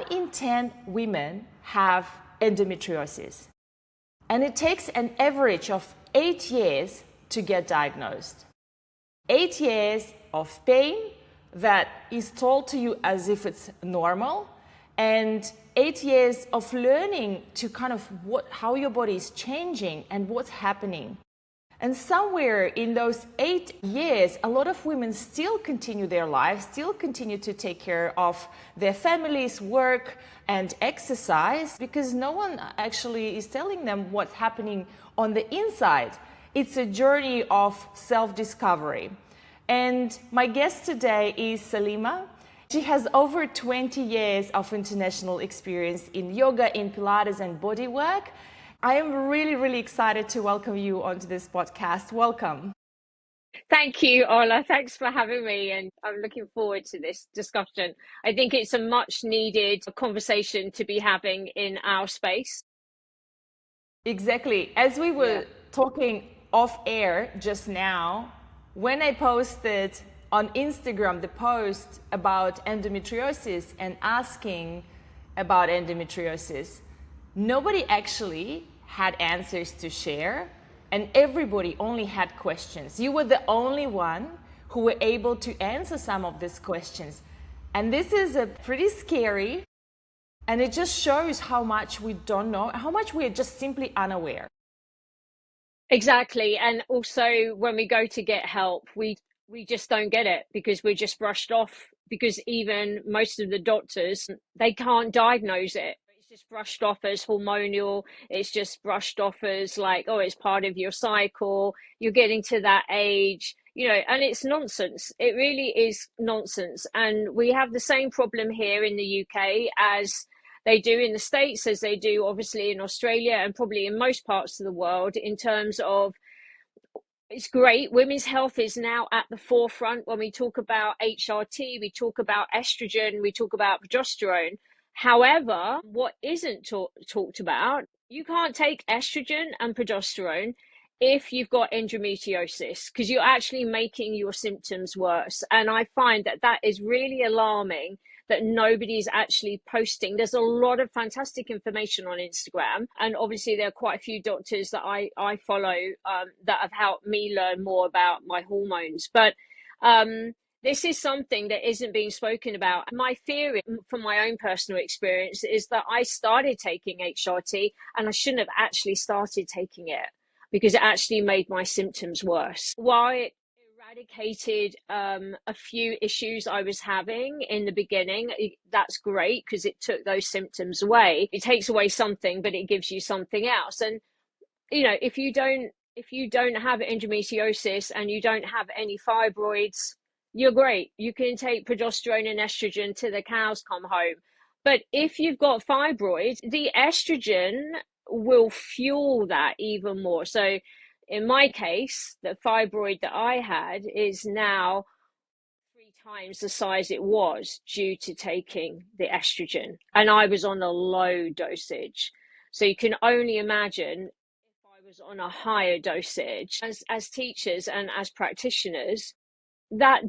in 10 women have endometriosis, and it takes an average of 8 years to get diagnosed. 8 years of pain that is told to you as if it's normal, and 8 years of learning to kind of how your body is changing and what's happening. And somewhere in those 8 years, a lot of women still continue their lives, still continue to take care of their families, work, and exercise, because no one actually is telling them what's happening on the inside. It's a journey of self-discovery. And my guest today is Salema. She has over 20 years of international experience in yoga, in Pilates, and bodywork. I am really, really excited to welcome you onto this podcast. Welcome. Thank you, Olya. Thanks for having me, and I'm looking forward to this discussion. I think it's a much needed conversation to be having in our space. Exactly. As we were talking off air just now, when I posted on Instagram the post about endometriosis and asking about endometriosis, nobody actually had answers to share, and everybody only had questions. You were the only one who were able to answer some of these questions. And this is pretty scary, and it just shows how much we don't know, how much we are just simply unaware. Exactly. And also when we go to get help, we just don't get it because we're just brushed off, because even most of the doctors, they can't diagnose it. It's just brushed off as hormonal. It's just brushed off as like, oh, it's part of your cycle. You're getting to that age, and it's nonsense. It really is nonsense. And we have the same problem here in the UK as they do in the States, as they do obviously in Australia and probably in most parts of the world, in terms of, it's great. Women's health is now at the forefront. When we talk about HRT, we talk about estrogen, we talk about progesterone. However, what isn't talked about, you can't take estrogen and progesterone if you've got endometriosis, because you're actually making your symptoms worse. And I find that is really alarming that nobody's actually posting. There's a lot of fantastic information on Instagram, and obviously there are quite a few doctors that I follow that have helped me learn more about my hormones. But this is something that isn't being spoken about. My theory from my own personal experience is that I started taking HRT and I shouldn't have actually started taking it, because it actually made my symptoms worse. While it eradicated a few issues I was having in the beginning, that's great because it took those symptoms away. It takes away something, but it gives you something else. And if you don't have endometriosis and you don't have any fibroids, you're great. You can take progesterone and estrogen till the cows come home. But if you've got fibroids, the estrogen will fuel that even more. So in my case, the fibroid that I had is now 3 times the size it was due to taking the estrogen. And I was on a low dosage. So you can only imagine if I was on a higher dosage. As teachers and as practitioners, that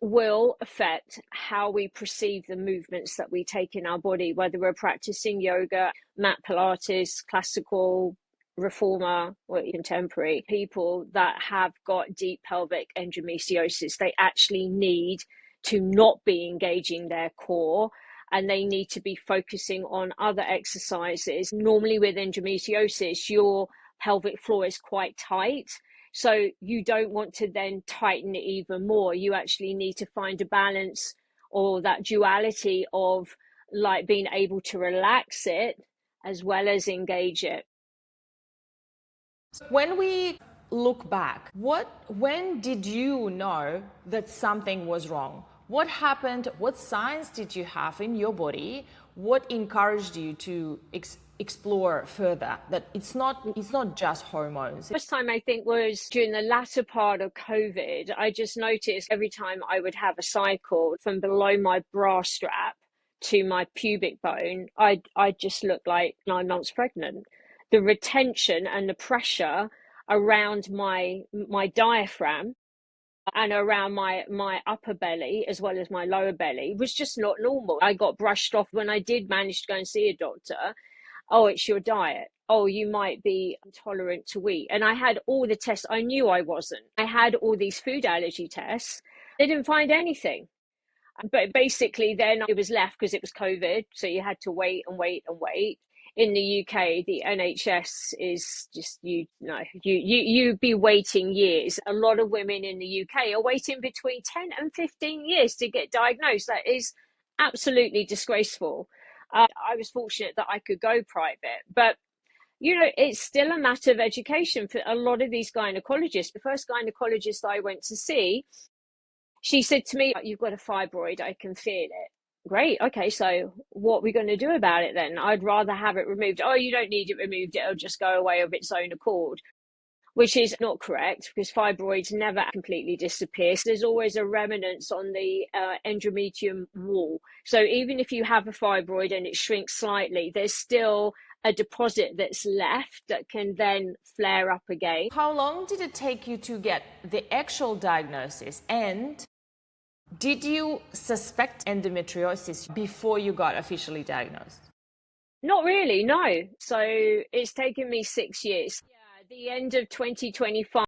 will affect how we perceive the movements that we take in our body, whether we're practicing yoga, mat Pilates, classical, reformer, or contemporary. People that have got deep pelvic endometriosis, they actually need to not be engaging their core, and they need to be focusing on other exercises. Normally with endometriosis, your pelvic floor is quite tight, so you don't want to then tighten it even more. You actually need to find a balance, or that duality of like being able to relax it as well as engage it. When we look back, when did you know that something was wrong? What happened? What signs did you have in your body? What encouraged you to explore further that it's not just hormones? First time I think was during the latter part of COVID. I just noticed every time I would have a cycle, from below my bra strap to my pubic bone, I just looked like 9 months pregnant. The retention and the pressure around my diaphragm and around my upper belly as well as my lower belly was just not normal. I got brushed off when I did manage to go and see a doctor. Oh, it's your diet. Oh, you might be intolerant to wheat. And I had all the tests. I knew I wasn't. I had all these food allergy tests. They didn't find anything. But basically, then it was left because it was COVID. So you had to wait and wait and wait. In the UK, the NHS is just, you know, you be waiting years. A lot of women in the UK are waiting between 10 and 15 years to get diagnosed. That is absolutely disgraceful. I was fortunate that I could go private, but you know, it's still a matter of education for a lot of these gynecologists. The first gynecologist I went to see, she said to me, "You've got a fibroid, I can feel it." Great. Okay, so what are we going to do about it then? I'd rather have it removed. Oh, you don't need it removed, it'll just go away of its own accord, which is not correct because fibroids never completely disappear. So there's always a remnant on the endometrium wall. So even if you have a fibroid and it shrinks slightly, there's still a deposit that's left that can then flare up again. How long did it take you to get the actual diagnosis? And did you suspect endometriosis before you got officially diagnosed? Not really, no. So it's taken me 6 years. Yeah, at the end of 2025,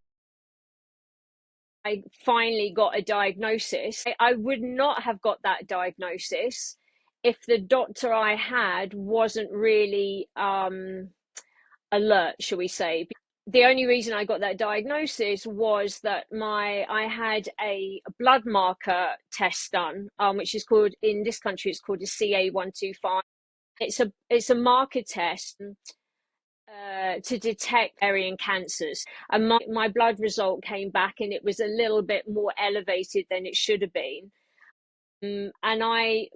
I finally got a diagnosis. I would not have got that diagnosis if the doctor I had wasn't really alert, shall we say. The only reason I got that diagnosis was that I had a blood marker test done, which is called, in this country, it's called a CA125. It's a marker test to detect ovarian cancers, and my blood result came back and it was a little bit more elevated than it should have been. And I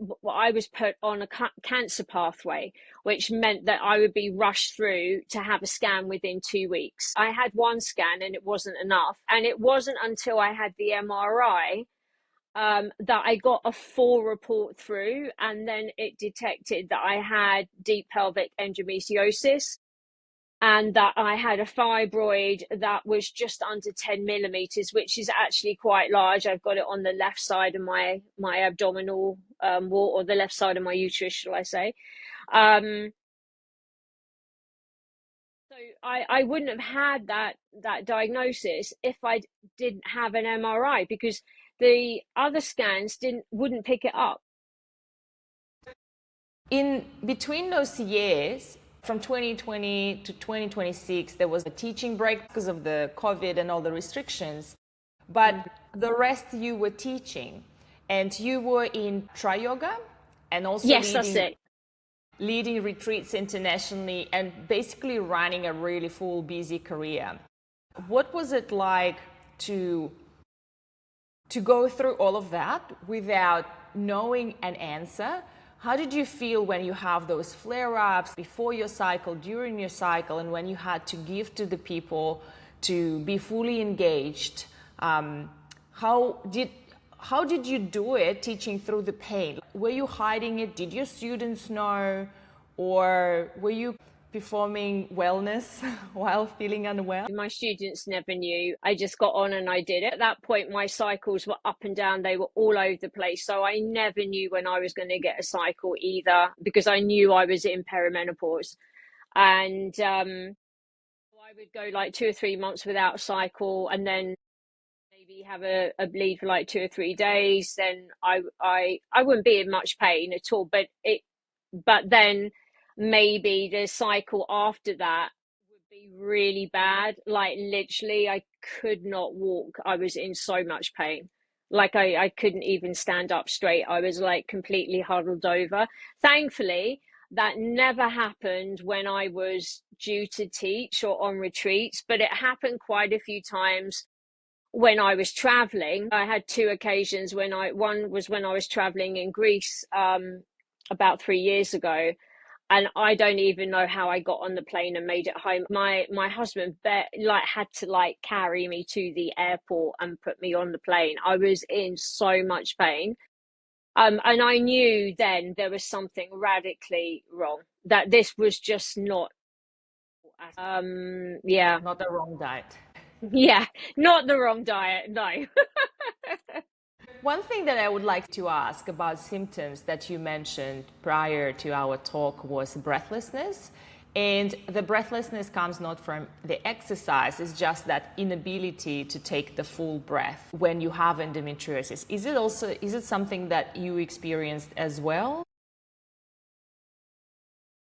was put on a cancer pathway, which meant that I would be rushed through to have a scan within 2 weeks. I had one scan and it wasn't enough. And it wasn't until I had the MRI that I got a full report through, and then it detected that I had deep pelvic endometriosis and that I had a fibroid that was just under 10 millimeters, which is actually quite large. I've got it on the left side of my abdominal wall, or the left side of my uterus, shall I say. So I wouldn't have had that diagnosis if I didn't have an MRI, because the other scans wouldn't pick it up. In between those years, from 2020 to 2026, there was a teaching break because of the COVID and all the restrictions, but the rest you were teaching, and you were in Tri Yoga and also leading retreats internationally and basically running a really full busy career. What was it like to go through all of that without knowing an answer? How did you feel when you have those flare-ups before your cycle, during your cycle, and when you had to give to the people to be fully engaged? How did you do it, teaching through the pain? Were you hiding it? Did your students know? Or were you performing wellness while feeling unwell? My students never knew. I just got on and I did it. At that point, my cycles were up and down. They were all over the place. So I never knew when I was going to get a cycle either, because I knew I was in perimenopause. And I would go like 2 or 3 months without a cycle, and then maybe have a bleed for like 2 or 3 days. Then I wouldn't be in much pain at all. But then maybe the cycle after that would be really bad. Like literally, I could not walk. I was in so much pain. Like I couldn't even stand up straight. I was like completely huddled over. Thankfully, that never happened when I was due to teach or on retreats, but it happened quite a few times when I was traveling. I had 2 occasions one was when I was traveling in Greece about 3 years ago. And I don't even know how I got on the plane and made it home. My husband had to carry me to the airport and put me on the plane. I was in so much pain. And I knew then there was something radically wrong, that this was just not, Not the wrong diet. Yeah, not the wrong diet, no. One thing that I would like to ask about symptoms that you mentioned prior to our talk was breathlessness. And the breathlessness comes not from the exercise, it's just that inability to take the full breath when you have endometriosis. Is it something that you experienced as well?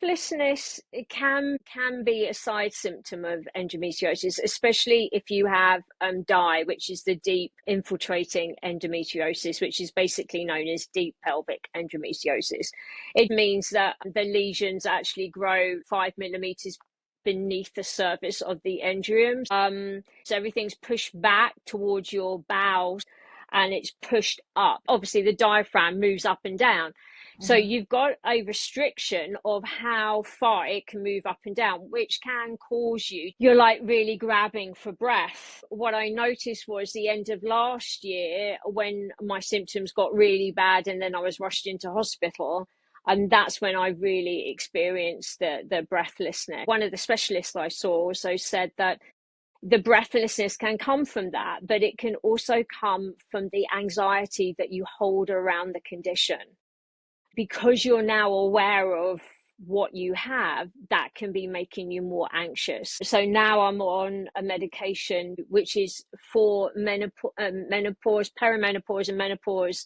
Breathlessness, it can be a side symptom of endometriosis, especially if you have DI, which is the deep infiltrating endometriosis, which is basically known as deep pelvic endometriosis. It means that the lesions actually grow 5 millimeters beneath the surface of the endometrium. So everything's pushed back towards your bowels and it's pushed up. Obviously, the diaphragm moves up and down. So you've got a restriction of how far it can move up and down, which can cause you're like really grabbing for breath. What I noticed was the end of last year when my symptoms got really bad and then I was rushed into hospital. And that's when I really experienced the breathlessness. One of the specialists I saw also said that the breathlessness can come from that, but it can also come from the anxiety that you hold around the condition. Because you're now aware of what you have, that can be making you more anxious. So now I'm on a medication which is for menopause, perimenopause and menopause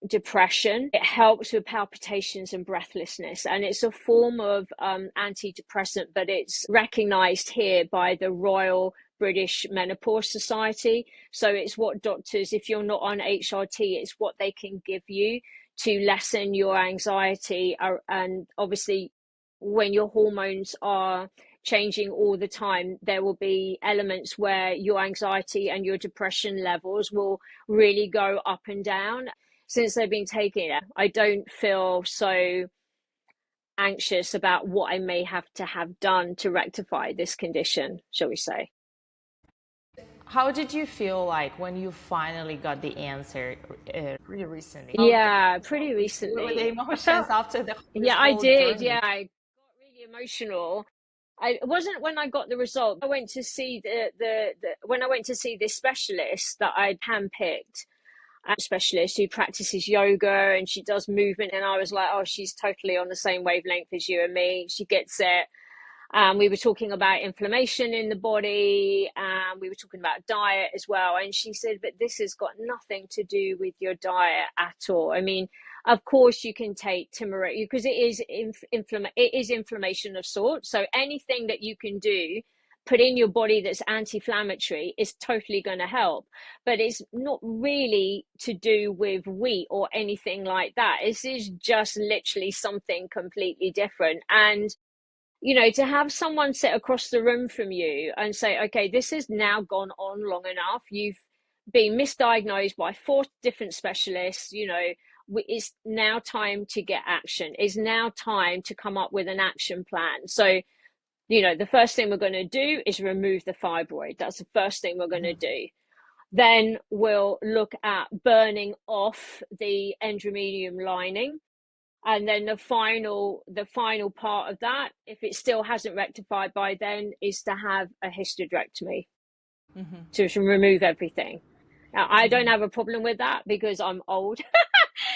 depression. It helps with palpitations and breathlessness, and it's a form of antidepressant, but it's recognized here by the Royal British Menopause Society. So it's what doctors, if you're not on HRT, it's what they can give you to lessen your anxiety. And obviously when your hormones are changing all the time, there will be elements where your anxiety and your depression levels will really go up and down. Since they've been taking it, I don't feel so anxious about what I may have to have done to rectify this condition, shall we say. How did you feel like when you finally got the answer pretty recently? Yeah, pretty What were the recently. emotions after this I whole did. journey? Yeah, I got really emotional. It wasn't when I got the result. I went to see when I went to see this specialist that I'd handpicked, a specialist who practices yoga and she does movement, and I was like, oh, she's totally on the same wavelength as you and me. She gets it. We were talking about inflammation in the body, and we were talking about diet as well. And she said, but this has got nothing to do with your diet at all. I mean, of course you can take turmeric because it is inflammation of sorts. So anything that you can do, put in your body that's anti-inflammatory is totally going to help. But it's not really to do with wheat or anything like that. This is just literally something completely different. And to have someone sit across the room from you and say, okay, this has now gone on long enough. You've been misdiagnosed by 4 different specialists. It's now time to get action. It's now time to come up with an action plan. So, the first thing we're going to do is remove the fibroid. That's the first thing we're going to do. Then we'll look at burning off the endometrium lining. And then the final part of that, if it still hasn't rectified by then, is to have a hysterectomy to remove everything. Now, I don't have a problem with that because I'm old.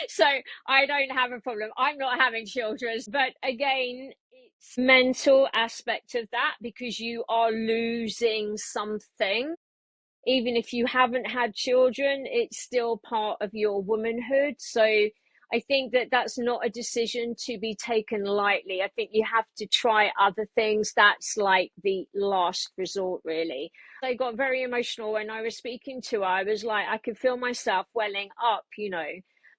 So I don't have a problem. I'm not having children. But again, it's mental aspect of that because you are losing something. Even if you haven't had children, it's still part of your womanhood. So I think that that's not a decision to be taken lightly. I think you have to try other things. That's like the last resort, really. I got very emotional when I was speaking to her. I was like, I could feel myself welling up,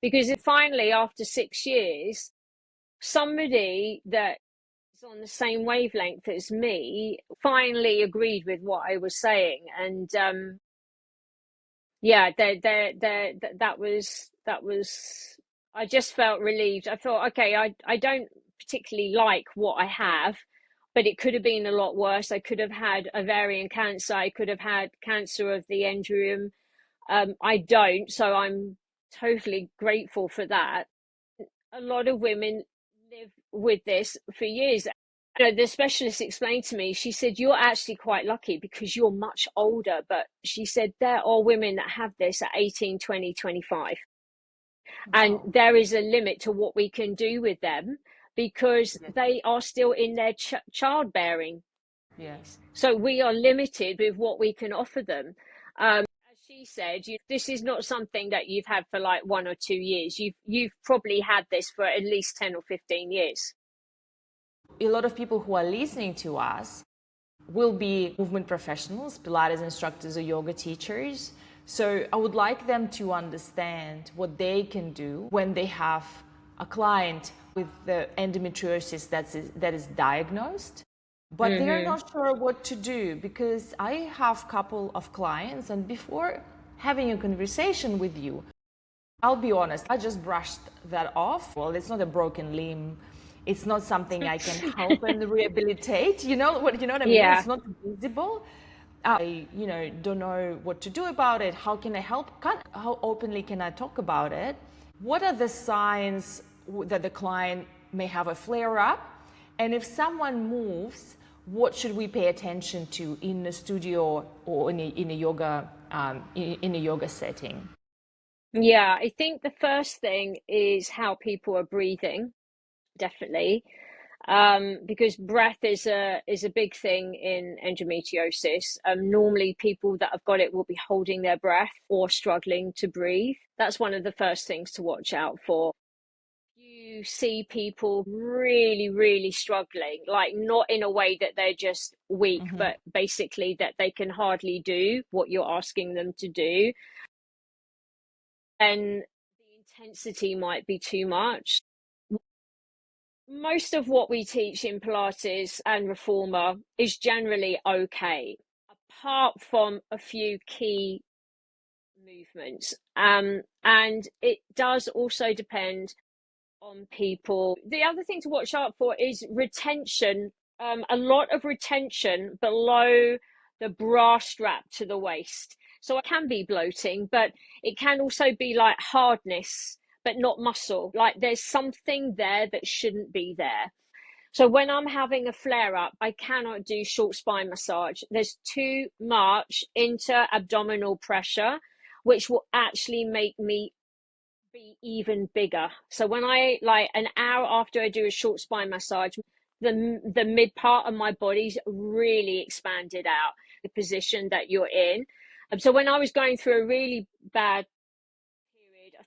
because finally, after 6 years, somebody that is on the same wavelength as me finally agreed with what I was saying. And yeah, that was I just felt relieved. I thought, okay, I don't particularly like what I have, but it could have been a lot worse. I could have had ovarian cancer. I could have had cancer of the endometrium. I don't, so I'm totally grateful for that. A lot of women live with this for years, The specialist explained to me, she said, you're actually quite lucky because you're much older. But she said, there are women that have this at 18, 20, 25. And Wow. there is a limit to what we can do with them because Yes. they are still in their childbearing. Yes. So we are limited with what we can offer them. As she said, this is not something that you've had for like 1 or 2 years. You've probably had this for at least 10 or 15 years. A lot of people who are listening to us will be movement professionals, Pilates instructors or yoga teachers. So I would like them to understand what they can do when they have a client with the endometriosis that is diagnosed, but they're not sure what to do. Because I have a couple of clients, and before having a conversation with you, I'll be honest, I just brushed that off. Well, it's not a broken limb. It's not something I can help and rehabilitate. You know what I mean? Yeah. It's not visible. I, don't know what to do about it. How can I help? How openly can I talk about it? What are the signs that the client may have a flare up? And if someone moves, what should we pay attention to in the studio or in a yoga setting? Yeah, I think the first thing is how people are breathing, definitely. Because breath is a big thing in endometriosis. Normally people that have got it will be holding their breath or struggling to breathe. That's one of the first things to watch out for. You see people really, really struggling, like not in a way that they're just weak, but basically that they can hardly do what you're asking them to do. And the intensity might be too much. Most of what we teach in Pilates and Reformer is generally okay, apart from a few key movements. And it does also depend on people. The other thing to watch out for is retention, a lot of retention below the bra strap to the waist. So it can be bloating, but it can also be like hardness but not muscle. Like there's something there that shouldn't be there. So when I'm having a flare up, I cannot do short spine massage. There's too much inter-abdominal pressure, which will actually make me be even bigger. So when I, like an hour after I do a short spine massage, the mid part of my body's really expanded out, the position that you're in. So when I was going through a really bad,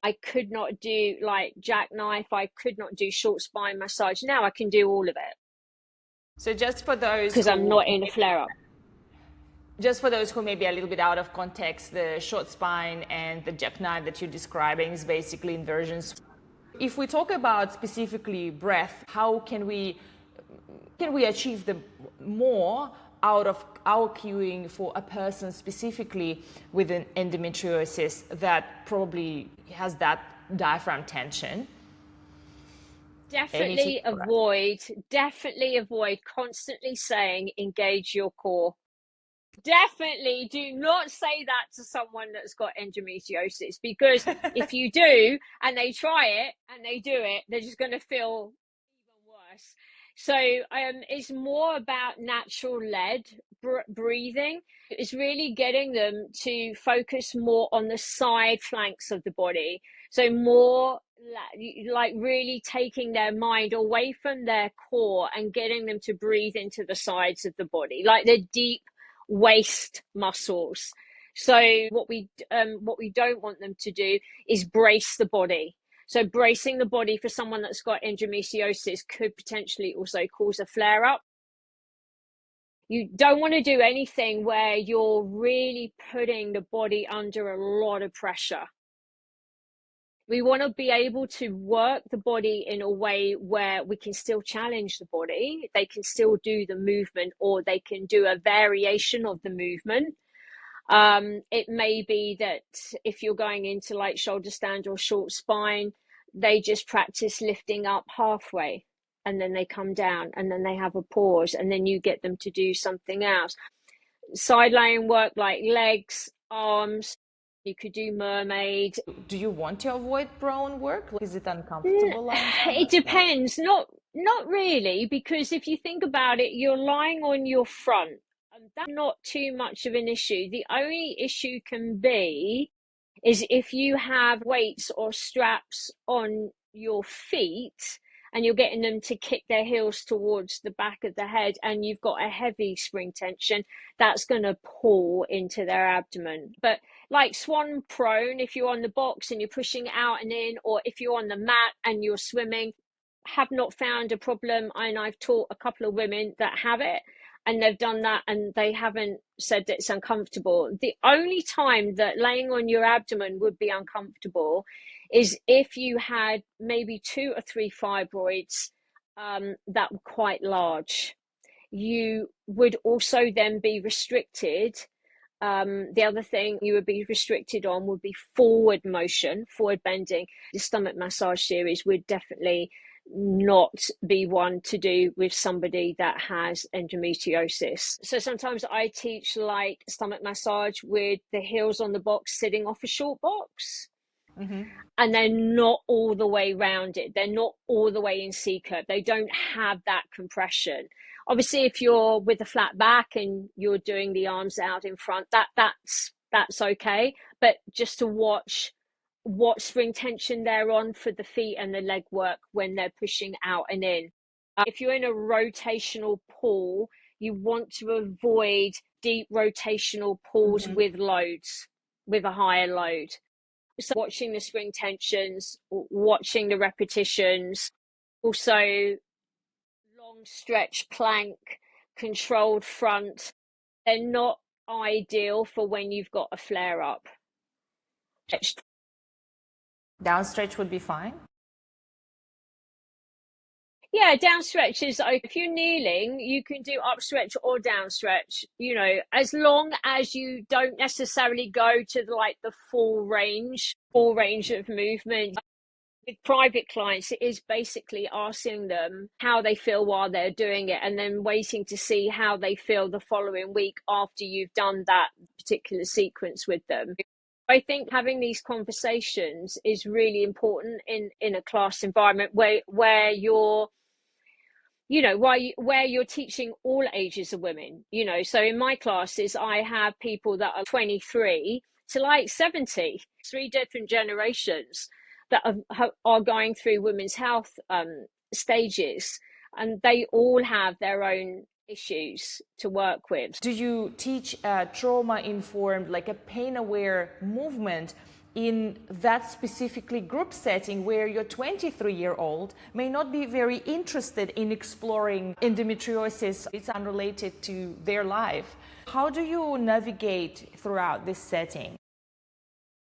I could not do like jackknife. I could not do short spine massage. Now I can do all of it So just for those because I'm who not in a flare up. may be a little bit out of context, the short spine and the jackknife that you're describing is basically inversions. If we talk about specifically breath, how can we achieve the more out of our cueing for a person specifically with an endometriosis that probably has that diaphragm tension? Definitely avoid constantly saying engage your core. Definitely do not say that to someone that's got endometriosis, because if you do and they try it and they do it, they're just going to feel even worse. So it's more about natural led breathing. It's really getting them to focus more on the side flanks of the body. So more like really taking their mind away from their core and getting them to breathe into the sides of the body, like the deep waist muscles. So what we don't want them to do is brace the body. So bracing the body for someone that's got endometriosis could potentially also cause a flare up. You don't want to do anything where you're really putting the body under a lot of pressure. We want to be able to work the body in a way where we can still challenge the body. They can still do the movement, or they can do a variation of the movement. It may be that if you're going into like shoulder stand or short spine, they just practice lifting up halfway and then they come down and then they have a pause and then you get them to do something else. Side laying work like legs, arms, You could do mermaid. Do you want to avoid prone work? Is it uncomfortable lying down It like that? depends. Not really, because if you think about it, you're lying on your front, and that's not too much of an issue. The only issue can be is if you have weights or straps on your feet and you're getting them to kick their heels towards the back of the head and you've got a heavy spring tension, that's going to pull into their abdomen. But like swan prone, if you're on the box and you're pushing out and in, or if you're on the mat and you're swimming, have not found a problem. And I've taught a couple of women that have it, and they've done that and they haven't said that it's uncomfortable. The only time that laying on your abdomen would be uncomfortable is if you had maybe 2 or 3 fibroids that were quite large. You would also then be restricted. The other thing you would be restricted on would be forward motion, forward bending. The stomach massage series would definitely not be one to do with somebody that has endometriosis. So sometimes I teach like stomach massage with the heels on the box sitting off a short box. Mm-hmm. And they're not all the way round it. They're not all the way in C curve. They don't have that compression. Obviously, if you're with a flat back and you're doing the arms out in front, that's okay. But just to watch what spring tension they're on for the feet and the leg work when they're pushing out and in. If you're in a rotational pull, you want to avoid deep rotational pulls with loads, with a higher load. So watching the spring tensions, watching the repetitions, also long stretch plank, controlled front. They're not ideal for when you've got a flare up. Down stretch would be fine. Yeah, down stretches. If you're kneeling, you can do up stretch or down stretch, as long as you don't necessarily go to like the full range of movement. With private clients, it is basically asking them how they feel while they're doing it and then waiting to see how they feel the following week after you've done that particular sequence with them. I think having these conversations is really important in a class environment where you're where you're teaching all ages of women. So in my classes I have people that are 23 to like 70, 3 different generations that are going through women's health stages, and they all have their own issues to work with. Do you teach trauma-informed, like a pain-aware movement in that specifically group setting where your 23-year-old may not be very interested in exploring endometriosis? It's unrelated to their life. How do you navigate throughout this setting?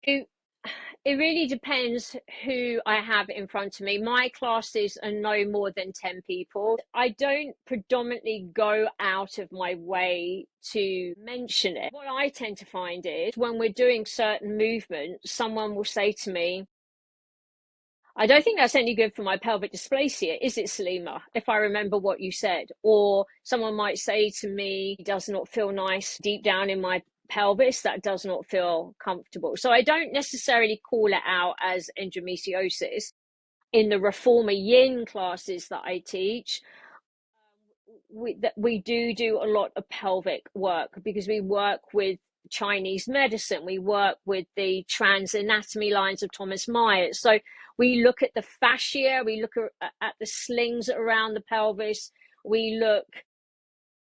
It really depends who I have in front of me. My classes are no more than 10 people. I don't predominantly go out of my way to mention it. What I tend to find is when we're doing certain movements, someone will say to me, I don't think that's any good for my pelvic dysplasia, is it, Salema? If I remember what you said. Or someone might say to me, it does not feel nice deep down in my pelvis, that does not feel comfortable. So I don't necessarily call it out as endometriosis. In the Reformer Yin classes that I teach, we do a lot of pelvic work because we work with Chinese medicine. We work with the trans anatomy lines of Thomas Myers. So we look at the fascia, we look at the slings around the pelvis, we look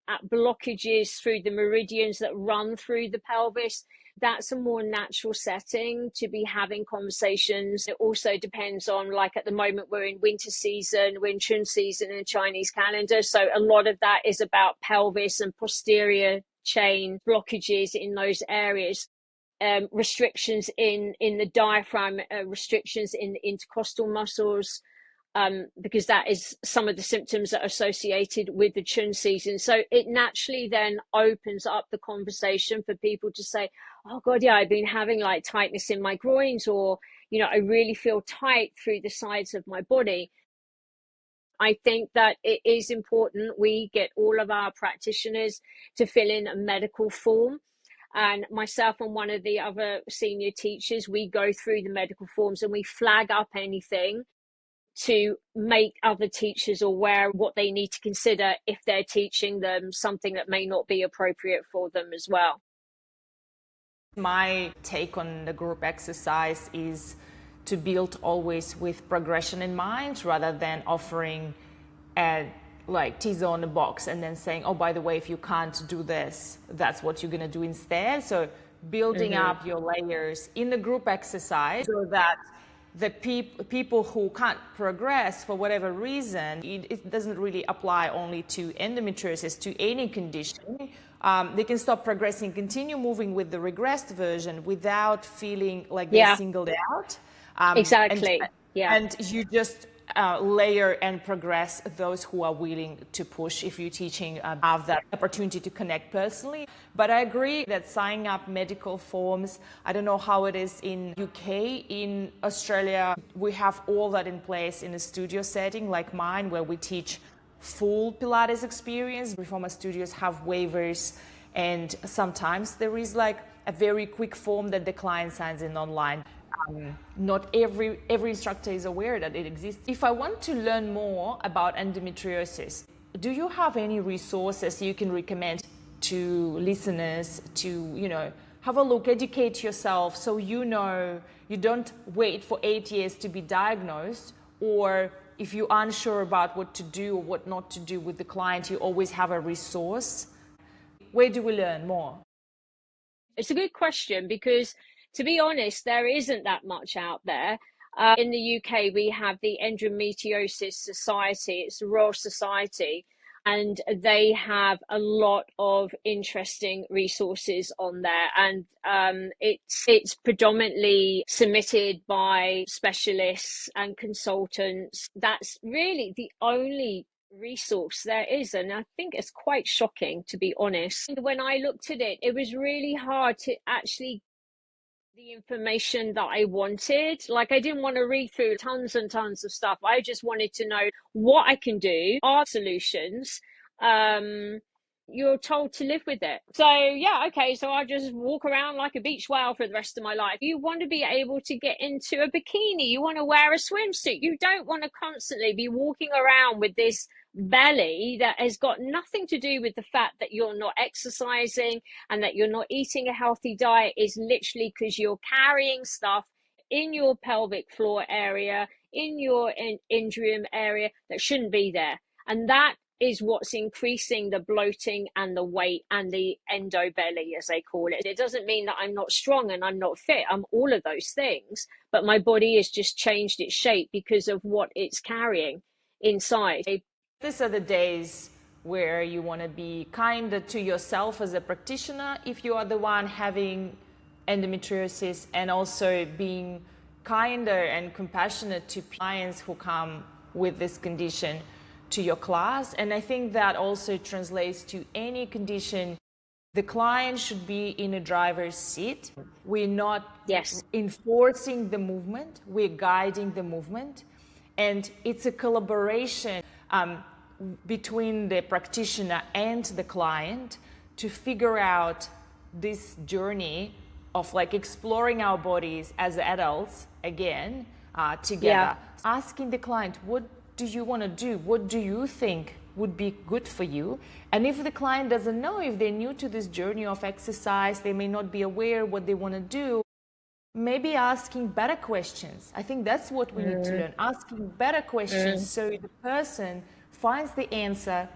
at blockages through the meridians that run through the pelvis. That's a more natural setting to be having conversations. It also depends on, like at the moment, we're in winter season, we're in Chun season in the Chinese calendar. So a lot of that is about pelvis and posterior chain blockages in those areas. Restrictions in the diaphragm, restrictions in the intercostal muscles, because that is some of the symptoms that are associated with the Chun season. So it naturally then opens up the conversation for people to say, oh God, yeah, I've been having like tightness in my groins, or, I really feel tight through the sides of my body. I think that it is important we get all of our practitioners to fill in a medical form. And myself and one of the other senior teachers, we go through the medical forms and we flag up anything to make other teachers aware of what they need to consider if they're teaching them something that may not be appropriate for them as well. My take on the group exercise is to build always with progression in mind, rather than offering a like teaser on the box and then saying, oh, by the way, if you can't do this, that's what you're going to do instead. So building up your layers in the group exercise so that the people who can't progress for whatever reason, it doesn't really apply only to endometriosis, to any condition. They can stop progressing, continue moving with the regressed version without feeling like they're singled out. Exactly. And you just layer and progress those who are willing to push if you're teaching have that opportunity to connect personally. But I agree that signing up medical forms, I don't know how it is in UK. In Australia, we have all that in place in a studio setting like mine, where we teach full Pilates experience. Reformer studios have waivers, and sometimes there is like a very quick form that the client signs in online. Not every instructor is aware that it exists. If I want to learn more about endometriosis, do you have any resources you can recommend to listeners to, have a look, educate yourself, so you don't wait for 8 years to be diagnosed, or if you're unsure about what to do or what not to do with the client, you always have a resource? Where do we learn more? It's a good question, because to be honest, there isn't that much out there. In the UK, we have the Endometriosis Society. It's a Royal Society, and they have a lot of interesting resources on there. And it's predominantly submitted by specialists and consultants. That's really the only resource there is, and I think it's quite shocking, to be honest. When I looked at it, it was really hard to actually the information that I wanted. Like, I didn't want to read through tons and tons of stuff. I just wanted to know what I can do, are solutions. You're told to live with it. So yeah, okay, so I just walk around like a beach whale for the rest of my life. You want to be able to get into a bikini, you want to wear a swimsuit. You don't want to constantly be walking around with this belly that has got nothing to do with the fact that you're not exercising and that you're not eating a healthy diet. Is literally because you're carrying stuff in your pelvic floor area, in your indrium area, that shouldn't be there. And that is what's increasing the bloating and the weight and the endobelly, as they call it. It doesn't mean that I'm not strong and I'm not fit. I'm all of those things, but my body has just changed its shape because of what it's carrying inside. These are the days where you want to be kinder to yourself as a practitioner if you are the one having endometriosis, and also being kinder and compassionate to clients who come with this condition to your class. And I think that also translates to any condition. The client should be in a driver's seat. We're not enforcing the movement, we're guiding the movement. And it's a collaboration between the practitioner and the client to figure out this journey of like exploring our bodies as adults again together. Asking the client, what do you want to do? What do you think would be good for you? And if the client doesn't know, if they're new to this journey of exercise, they may not be aware what they want to do, maybe asking better questions. I think that's what we need to learn, asking better questions so the person finds the answer,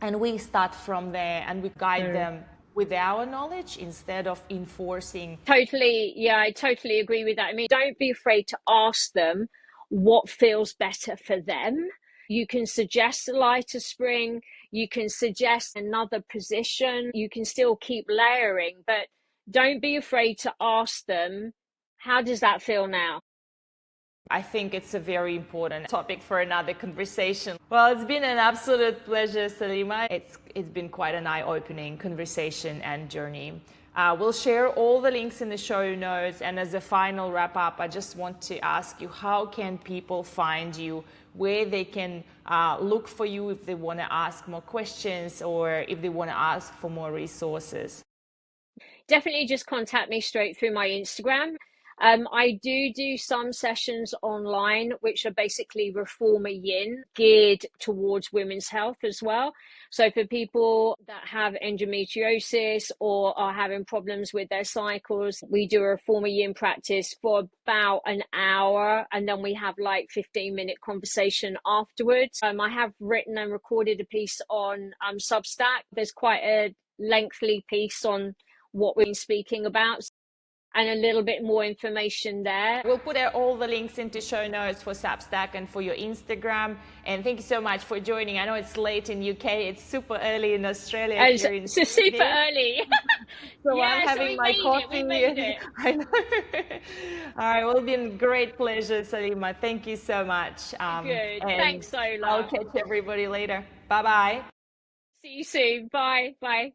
and we start from there and we guide them with our knowledge instead of enforcing. Totally, yeah, I totally agree with that. I mean, don't be afraid to ask them what feels better for them. You can suggest a lighter spring, you can suggest another position, you can still keep layering, but don't be afraid to ask them, how does that feel now? I think it's a very important topic for another conversation. Well, it's been an absolute pleasure, Salema. It's been quite an eye-opening conversation and journey. We'll share all the links in the show notes. And as a final wrap-up, I just want to ask you, how can people find you, where they can look for you if they want to ask more questions or if they want to ask for more resources? Definitely just contact me straight through my Instagram. I do some sessions online, which are basically Reformer Yin, geared towards women's health as well. So for people that have endometriosis or are having problems with their cycles, we do a Reformer Yin practice for about an hour, and then we have like 15-minute conversation afterwards. I have written and recorded a piece on Substack. There's quite a lengthy piece on what we're speaking about and a little bit more information there. We'll put all the links into show notes for Substack and for your Instagram. And thank you so much for joining. I know it's late in UK. It's super early in Australia. It's super early. So yeah, I'm having my coffee. We made it. I know. All right. Well, it's been a great pleasure, Salema. Thank you so much. Good. Thanks, Ola. I'll catch everybody later. Bye-bye. See you soon. Bye. Bye.